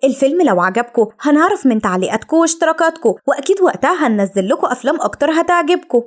الفيلم لو عجبكم هنعرف من تعليقاتكم واشتراكاتكم، وأكيد وقتها هننزل لكم أفلام أكتر هتعجبكم.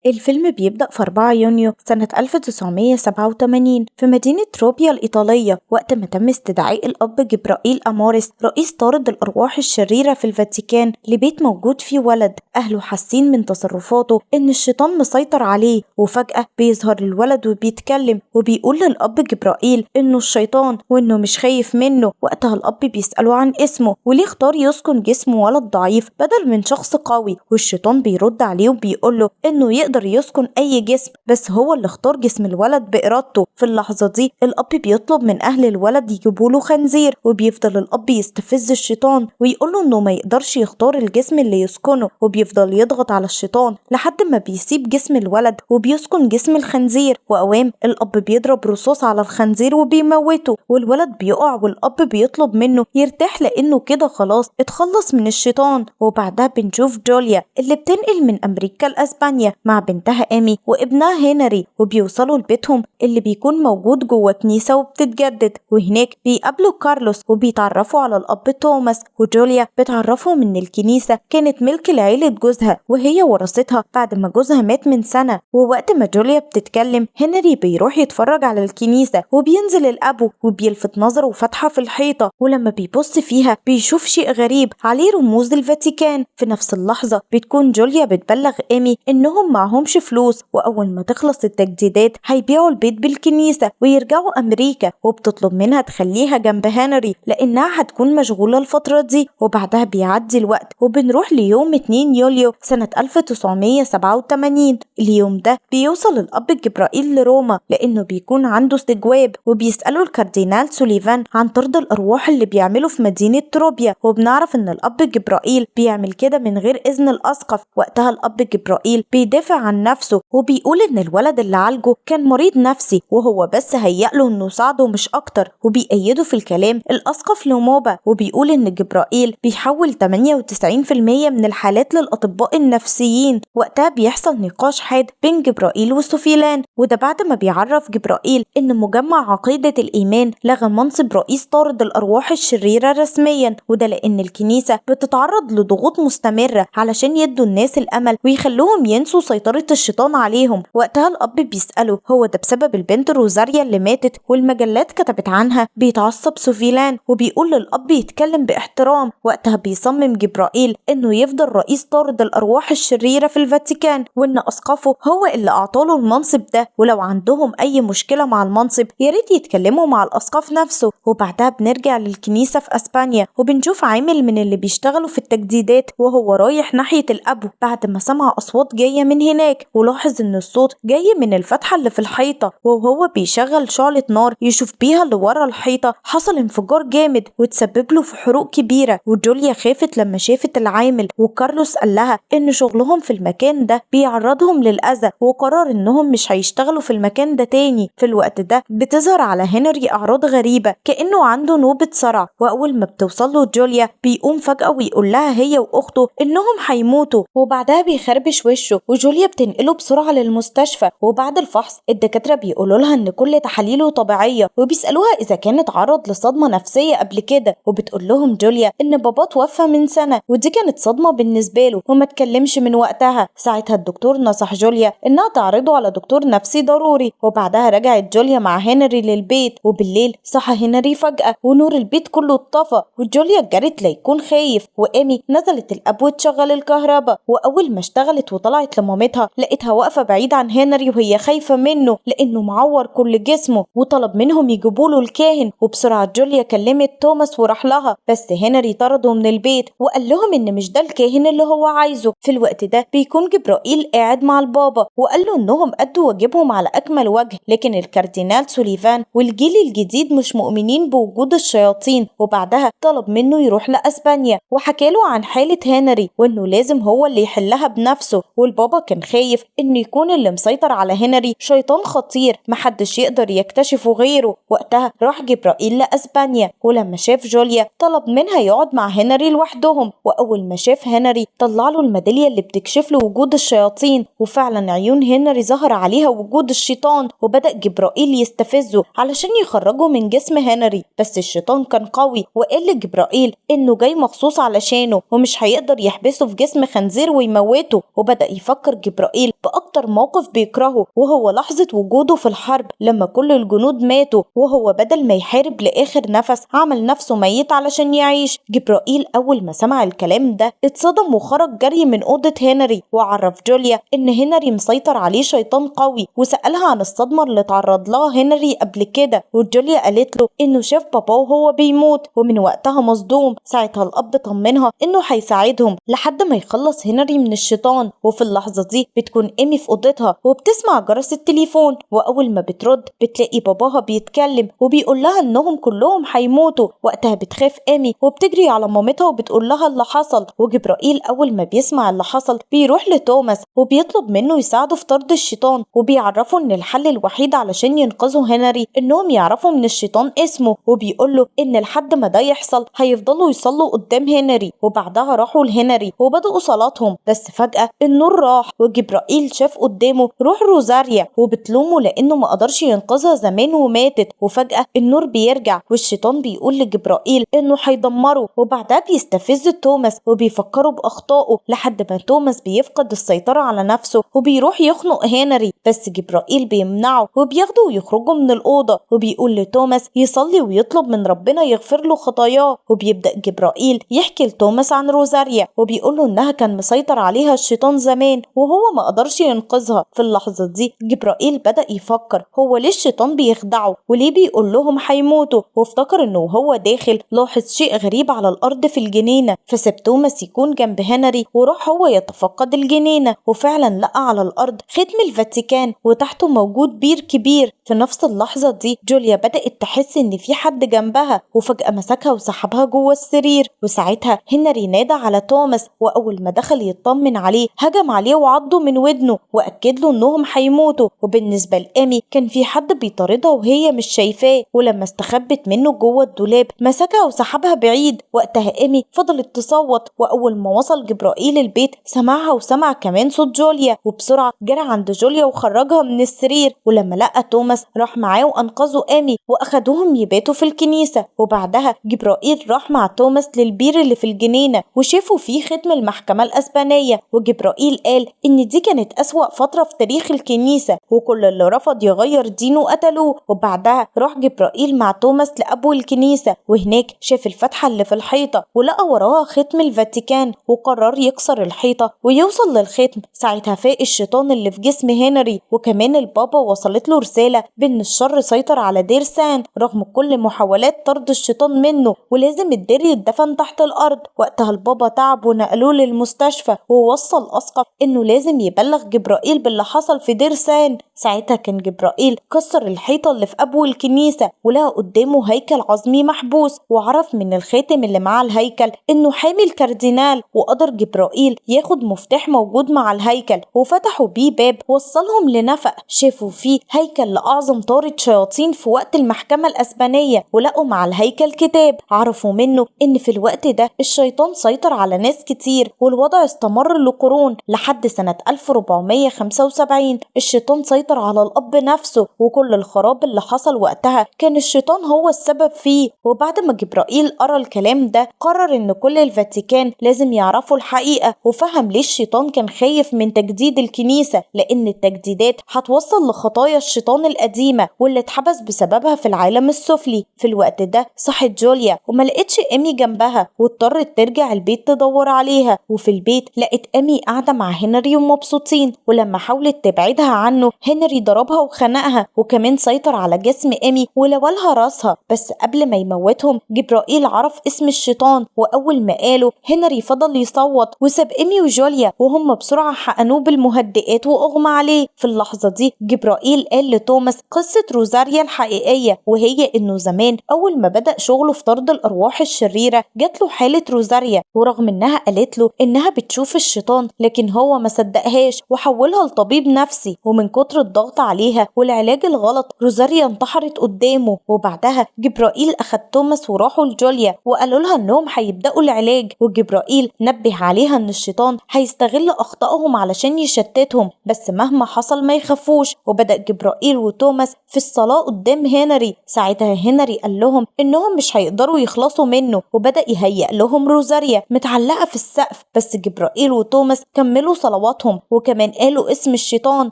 الفيلم بيبدأ في 4 يونيو سنة 1987 في مدينة روبيا الإيطالية، وقت ما تم استدعاء الأب جبرائيل أموريس رئيس طارد الأرواح الشريرة في الفاتيكان لبيت موجود فيه ولد. أهله حاسين من تصرفاته إن الشيطان مسيطر عليه، وفجأة بيظهر الولد وبيتكلم وبيقول للأب جبرائيل إنه الشيطان وإنه مش خايف منه. وقتها الأب بيسأله عن اسمه وليه اختار يسكن جسم ولد ضعيف بدل من شخص قوي، والشيطان بيرد عليه وبيقوله إنه يقدر يسكن أي جسم، بس هو اللي اختار جسم الولد بإرادته. في اللحظة دي الأب بيطلب من أهل الولد يجيبوله خنزير، وبيفضل الأب يستفز الشيطان ويقوله إنه ما يقدرش يختار الجسم اللي يسكنه، وبيفضل يضغط على الشيطان لحد ما بيسيب جسم الولد وبيسكن جسم الخنزير. وأوام الأب بيضرب رصاص على الخنزير وبيموته، والولد بيقع والأب بيطلب منه يرتاح لأنه كده خلاص اتخلص من الشيطان. وبعدها بنشوف جوليا اللي بتنقل من أمريكا لأسبانيا مع بنتها إيمي وابنها هنري، وبيوصلوا لبيتهم اللي بيكون موجود جوه كنيسة وبتتجدد. وهناك بيقابلوا كارلوس وبيتعرفوا على الأب توماس، وجوليا بتعرفهم إن الكنيسة كانت ملك لعيلة جوزها وهي ورثتها بعد ما جوزها مات من سنة. ووقت ما جوليا بتتكلم هنري بيروح يتفرج على الكنيسة، وبينزل الأبو وبيلفت نظره فتحة في الحيطة، ولما بيبص فيها بيشوف شيء غريب عليه رموز الفاتيكان. في نفس اللحظة بتكون جوليا بتبلغ إيمي إنهم معهمش فلوس، وأول ما تخلص التجديدات هيبيعوا البيت بالكنيسة ويرجعوا أمريكا، وبتطلب منها تخليها جنب هنري لأنها هتكون مشغولة الفترة دي. وبعدها بيعدي الوقت وبنروح ليوم 2 يوليو سنة 1987. اليوم ده بيوصل الأب جبرائيل لروما لأنه بيكون عنده استجواب، وبيسأله الكاردينال سوليفان عن طرد الأرواح اللي بيعمله في مدينة تروبيا، وبنعرف إن الأب جبرائيل بيعمل كده من غير إذن الأسقف. وقتها الأب جبرائيل بيدافع عن نفسه وبيقول إن الولد اللي عالجه كان مريض نفسي وهو بس هيأله إنه ساعده مش أكتر، وبيأيده في الكلام الأسقف لوموبا، وبيقول إن جبرائيل بيحول 98% من الحالات للأطباء النفسيين. وقتها بيحصل نقاش حاد بين جبرائيل وسوفيلان، وده بعد ما بيعرف جبرائيل إن مجمع عقيدة الإيمان لغى منصب رئيس طارد الأرواح الشريرة رسميا، وده لأن الكنيسة بتتعرض لضغوط مستمرة علشان يدوا الناس الأمل ويخلوهم ينسوا سيطرة الشيطان عليهم. وقتها الأب بيسأله هو ده بسبب البنت روزاريا اللي ماتت والمجلات كتبت عنها. بيتعصب سوفيلان وبيقول للأب يتكلم باحترام. وقتها بيصمم جبرائيل إنه يفضل رئيس طارد الأرواح الشريرة في الفاتيكان، وإن أسقفه هو اللي أعطاله المنصب ده، ولو عندهم أي مشكلة مع المنصب ياريت يتكلموا مع الأسقف نفسه. وبعدها بنرجع للكنيسة في أسبانيا وبنشوف عامل من اللي بيشتغلوا في التجديدات وهو رايح ناحية الأبو بعد ما سمع أصوات جاية من هناك، ولاحظ إن الصوت جاي من الفتحة اللي في الحيطة. وهو بيشغل شعلة نار يشوف بيها اللي ورا الحيطة حصل انفجار جامد وتسبب له في حروق كبيرة. وجوليا خافت لما شافت العامل، وكارلوس قال لها إن شغلهم في المكان ده بيعرضهم للأذى، وقرر إنهم مش هيشتغلوا في المكان ده تاني. في الوقت ده بتظهر على هنري أعراض غريبة كأنه عنده نوبة صرع، وأول ما بتوصل له جوليا بيقوم فجأة ويقول لها هي وأخته إنهم هيموتوا، وبعدها بيخربش وشه. وجوليا بتنقله بسرعة للمستشفى، وبعد الفحص الدكاترة بيقولوا لها إن كل تحاليله طبيعية، وبيسألوها إذا كان اتعرض لصدمة نفسية قبل كده، وبتقول لهم جوليا إن بابا توفى من سنة ودي كانت صدمة بالنسبة له وما تكلمش من وقتها. ساعتها الدكتور نصح جوليا إنها تعرضه على دكتور نفسي ضروري. وبعدها رجعت جوليا مع هنري للبيت، وبالليل صحى هنري فجأة ونور البيت كله اتطفى، وجوليا جرت ليكون خايف. وإيمي نزلت الأب وتشغل الكهرباء، وأول ما اشتغلت وطلعت لمامتها لقيتها واقفة بعيد عن هنري وهي خايفة منه لأنه معور كل جسمه، وطلب منهم يجيبوله الكاهن. وبسرعة جوليا كلمت توماس وراح لها، بس هنري طرده من البيت وقال لهم إن مش ده الكاهن اللي هو عايزه. في الوقت ده بيكون جبرائيل قاعد مع البابا وقال له إنهم أدوا واجبهم على أكمل وجه، لكن الكاردينال سوليفان والجيل الجديد مش مؤمنين بوجود الشياطين. وبعدها طلب منه يروح لأسبانيا وحكاله عن حالة هنري وإنه لازم هو اللي يحلها بنفسه. والبابا كان خايف إنه يكون اللي مسيطر على هنري شيطان خطير محدش يقدر يكتشفه غيره. وقتها راح جبرائيل لأسبانيا، ولما شاف جوليا طلب منها يقعد مع هنري لوحدهم. وأول ما شاف هنري طلع له الميدالية اللي بتكشف له وجود الشياطين، وفعلا عيون هنري ظهر عليها وجود الشيطان، وبدأ جبرائيل يستفزه علشان يخرجه من جسم هنري. بس الشيطان كان قوي وقال لجبرائيل إنه جاي مخصوص علشانه ومش هيقدر يحبسه في جسم خنزير ويموته. وبدأ يفكر جبرائيل بأكتر موقف بيكرهه، وهو لحظة وجوده في الحرب لما كل الجنود ماتوا، وهو بدل ما يحارب لآخر نفس عمل نفسه ميت علشان يعيش. جبرائيل أول ما سمع الكلام ده اتصدم وخرج جري من أوضة هنري، وعرف جوليا إن هنري مسيطر عليه شيطان قوي، وسألها عن الصدمة اللي تعرض لها هنري قبل كده. وجوليا قالت له إنه شاف باباه وهو بيموت، ومن وقتها مصدوم. ساعتها الأب طمنها إنه هيساعدهم لحد ما يخلص هنري من الشيطان. وفي اللحظة دي بتكون إيمي في أوضتها وبتسمع جرس التليفون، وأول ما بترد بتلاقي باباها بيتكلم وبيقول لها إنهم كلهم هيموتوا. وقتها بتخاف إيمي وبتجري على مامتها وبتقول لها اللي حصل. وجبرائيل أول ما بيسمع اللي حصل بيروح لتوماس وبيطلب منه يساعده في طرد الشيطان، وبيعرفه إن الحل الوحيد علشان ينقذوا هنري إنهم يعرفوا من الشيطان اسمه، وبيقول له إن لحد ما ده يحصل هيفضلوا يصلوا قدام هنري. وبعدها راحوا لهنري وبدأوا صلاتهم، بس فجأة النور راح وجبرائيل شاف قدامه روح روزاريا وبتلومه لأنه ما قدرش ينقذها زمان وماتت. وفجأة النور بيرجع والشيطان بيقول لجبرائيل إنه هيدمره، وبعدها بيستفز توماس وبيفكروا بأخطائه لحد ما توماس بيفقد السيطرة على نفسه وبيروح يخنق هنري. بس جبرائيل بيمنعه وبياخده ويخرجوا من الأوضة، وبيقول لتوماس يصلي ويطلب من ربنا يغفر له خطاياه. وبيبدأ جبرائيل يحكي لتوماس عن روزاريا وبيقول له إنها كان مسيطر عليها الشيطان زمان وهو ما قدرش ينقذها. في اللحظة دي جبرائيل بدأ يفكر هو ليه الشيطان بيخدعه وليه بيقول لهم هيموتوا، وافتكر إنه وهو داخل لاحظ شيء غريب على الأرض في الجنينة. فساب توماس يكون جنب هنري وراح هو يتفقد الجنينة، وفعلا لقى على الأرض ختم الفاتيكان وتحته موجود بير كبير. في نفس اللحظة دي جوليا بدأت تحس إن في حد جنبها، وفجأة مسكها وسحبها جوه السرير. وساعتها هنري نادى على توماس، وأول ما دخل يطمن عليه هجم عليه وعضه من ودنه وأكد له إنهم هيموتوا. وبالنسبة لإيمي كان في حد بيطاردها وهي مش شايفاه، ولما استخبت منه جوه الدولاب مسكها وسحبها بعيد. وقتها إيمي فضلت تصوت، وأول ما وصل جبرائيل البيت سمعها وسمع كمان صوت جوليا، وبسرعة جرى عند جوليا وخرجها من السرير. ولما لقى توماس راح معاه وأنقذوا إيمي وأخدوهم يباتوا في الكنيسة. وبعدها جبرائيل راح مع توماس للبير اللي في الجنينة وشافوا فيه ختم المحكمة الأسبانية. وجبرائيل قال إن دي كانت أسوأ فترة في تاريخ الكنيسة، وكل اللي رفض يغير دينه قتلوه. وبعدها راح جبرائيل مع توماس لأبو الكنيسة، وهناك شاف الفتحة اللي في الحيطة ولقى وراها ختم الفاتيكان، وقرر يكسر الحيطة ويوصل للختم. ساعتها فاق الشيطان اللي في جسم هنري، وكمان البابا وصلت له رسالة بأن الشر سيطر على دير سان رغم كل محاولات طرد الشيطان منه، ولازم الدير يتدفن تحت الأرض. وقتها البابا تعب ونقلوه للمستشفى، ووصى الأسقف إنه لازم يبلغ جبرائيل باللي حصل في دير سان. ساعتها كان جبرائيل كسر الحيطة اللي في أبو الكنيسة ولقى قدامه هيكل عظمي محبوس، وعرف من الخاتم اللي مع الهيكل إنه حامي الكاردينال. وقدر جبرائيل ياخد مفتاح موجود مع الهيكل وفتحوا بيه باب وصلهم لنفق شافوا فيه هيكل لأعظم طارد شياطين في وقت المحكمة الأسبانية، ولقوا مع الهيكل كتاب عرفوا منه إن في الوقت ده الشيطان سيطر على ناس كتير، والوضع استمر لقرون لحد سنة 1475 الشيطان سيطر على الأب نفسه، وكل الخراب اللي حصل وقتها كان الشيطان هو السبب فيه. وبعد ما جبرائيل قرأ الكلام ده قرر إن كل الفاتيكان لازم يعرفوا الحقيقة، وفهم ليه الشيطان كان خايف من تجديد الكنيسة، لأن التجديدات هتوصل لخطايا الشيطان القديمة واللي اتحبس بسببها في العالم السفلي. في الوقت ده صحت جوليا وما لقتش إيمي جنبها، واضطرت ترجع البيت تدور عليها. وفي البيت لقت إيمي قاعدة مع هنري ومبسوطين، ولما حاولت تبعدها عنه هنري ضربها وخنقها وكمان سيطر على جسم إيمي ولولها راسها. بس قبل ما يموتهم جبرائيل عرف اسم الشيطان، وأول ما قاله هنري فضل يصوت وساب إيمي وجوليا وهم بسرعة حقنوه بالمهدئات وأغمى عليه. في اللحظة دي جبرائيل قال لتوماس قصة روزاريا الحقيقية، وهي إنه زمان أول ما بدأ شغله في طرد الأرواح الشريرة جات له حالة روزاريا، ورغم إنها قالت له إنها بتشوف الشيطان لكن هو ما صدقهاش وحولها لطبيب نفسي. ومن كتر الضغط عليها والعلاج الغلط روزاريا انتحرت قدامه. وبعدها جبرائيل أخد توماس وراحوا لجوليا وقالوا لها إنهم هيبدأوا العلاج، وجبرائيل نبه عليها إن الشيطان هيستغل أخطائهم علشان يشتتهم، بس مهما حصل ما يخافوش. وبدأ جبرائيل وتوماس في الصلاة قدام هنري. ساعتها هنري قال لهم إنهم مش هيقدروا يخلصوا منه، وبدأ يهيأ لهم روزاريا متعلقة في السقف. بس جبرائيل وتوماس كملوا صلواتهم وكمان قالوا اسم الشيطان،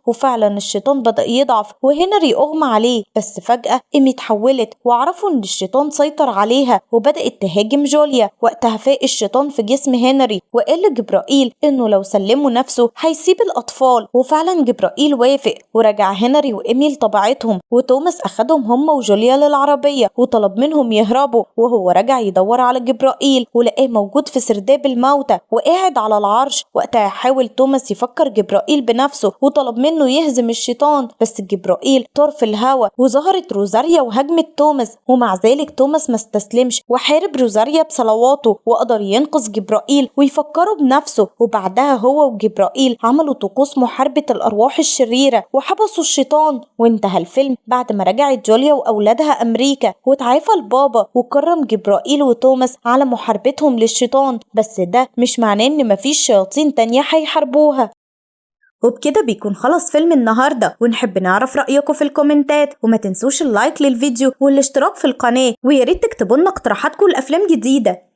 وفعلا الشيطان بدأ يضعف وهنري أغمى عليه. بس فجأة إيمي اتحولت وعرفوا إن الشيطان سيطر عليها وبدأت تهاجم جوليا. وقتها فاق الشيطان في جسم هنري وقال لجبرائيل إنه لو سلموا نفسه هيسيب الأطفال، وفعلا جبرائيل وافق ورجع هنري وإيمي لطبيعتهم. وتوماس أخدهم هم وجوليا للعربية وطلب منهم يهربوا، وهو رجع يدور على جبرائيل ولقاه موجود في سرداب الموتى وقاعد على العرش. وقتها حاول توماس يفكر جبرائيل بنفسه وطلب منه يهزم الشيطان، بس جبرائيل طار في الهوا وظهرت روزاريا وهجمت توماس، ومع ذلك توماس ما استسلمش وحارب روزاريا بصلواته وقدر ينقذ جبرائيل ويفكره بنفسه. وبعدها هو وجبرائيل عملوا طقوس محاربة الأرواح الشريرة وحبسوا الشيطان. وانتهى الفيلم بعد ما رجعت جوليا وأولادها أمريكا وتعافى البابا وكرم جبرائيل وتوماس على محاربتهم للشيطان، بس ده مش معناه إن مفيش شياطين تانية هيحاربوها. وبكده بيكون خلص فيلم النهاردة، ونحب نعرف رأيكم في الكومنتات، وما تنسوش اللايك للفيديو والاشتراك في القناة، وياريت تكتبوا لنا اقتراحاتكم لأفلام جديدة.